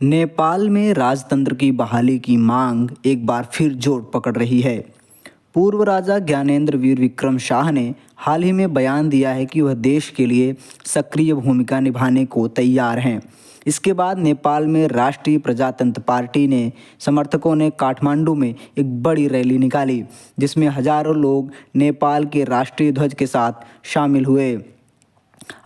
नेपाल में राजतंत्र की बहाली की मांग एक बार फिर जोर पकड़ रही है। पूर्व राजा ज्ञानेंद्र वीर विक्रम शाह ने हाल ही में बयान दिया है कि वह देश के लिए सक्रिय भूमिका निभाने को तैयार हैं। इसके बाद नेपाल में राष्ट्रीय प्रजातंत्र पार्टी ने समर्थकों ने काठमांडू में एक बड़ी रैली निकाली, जिसमें हजारों लोग नेपाल के राष्ट्रीय ध्वज के साथ शामिल हुए।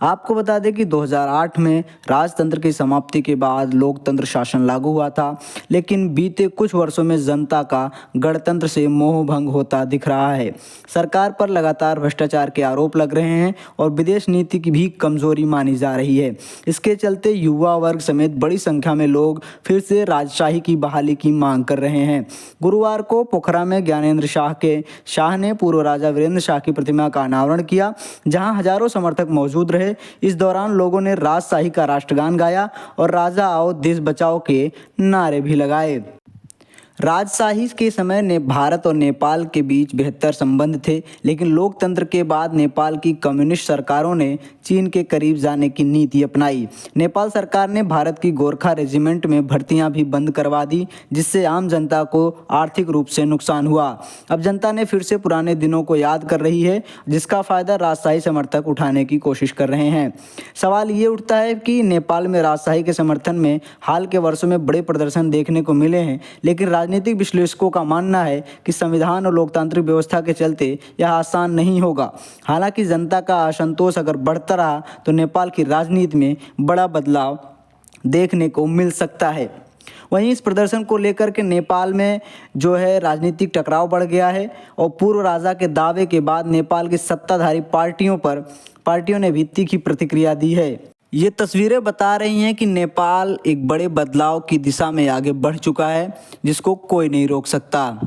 आपको बता दें कि 2008 में राजतंत्र की समाप्ति के बाद लोकतंत्र शासन लागू हुआ था, लेकिन बीते कुछ वर्षों में जनता का गणतंत्र से मोह भंग होता दिख रहा है। सरकार पर लगातार भ्रष्टाचार के आरोप लग रहे हैं और विदेश नीति की भी कमजोरी मानी जा रही है। इसके चलते युवा वर्ग समेत बड़ी संख्या में लोग फिर से राजशाही की बहाली की मांग कर रहे हैं। गुरुवार को पोखरा में ज्ञानेंद्र शाह ने पूर्व राजा वीरेंद्र शाह की प्रतिमा का अनावरण किया, जहां हजारों समर्थक मौजूद रहे। इस दौरान लोगों ने राजशाही का राष्ट्रगान गाया और राजा आओ देश बचाओ के नारे भी लगाए। राजशाही के समय ने भारत और नेपाल के बीच बेहतर संबंध थे, लेकिन लोकतंत्र के बाद नेपाल की कम्युनिस्ट सरकारों ने चीन के करीब जाने की नीति अपनाई। नेपाल सरकार ने भारत की गोरखा रेजिमेंट में भर्तियां भी बंद करवा दी, जिससे आम जनता को आर्थिक रूप से नुकसान हुआ। अब जनता ने फिर से पुराने दिनों को याद कर रही है, जिसका फायदा राजशाही समर्थक उठाने की कोशिश कर रहे हैं। सवाल ये उठता है कि नेपाल में राजशाही के समर्थन में हाल के वर्षों में बड़े प्रदर्शन देखने को मिले हैं, लेकिन राजनीतिक विश्लेषकों का मानना है कि संविधान और लोकतांत्रिक व्यवस्था के चलते यह आसान नहीं होगा। हालांकि जनता का असंतोष अगर बढ़ता रहा तो नेपाल की राजनीति में बड़ा बदलाव देखने को मिल सकता है। वहीं इस प्रदर्शन को लेकर के नेपाल में जो है राजनीतिक टकराव बढ़ गया है और पूर्व राजा के दावे के बाद नेपाल की सत्ताधारी पार्टियों ने भी तीखी प्रतिक्रिया दी है। ये तस्वीरें बता रही हैं कि नेपाल एक बड़े बदलाव की दिशा में आगे बढ़ चुका है, जिसको कोई नहीं रोक सकता।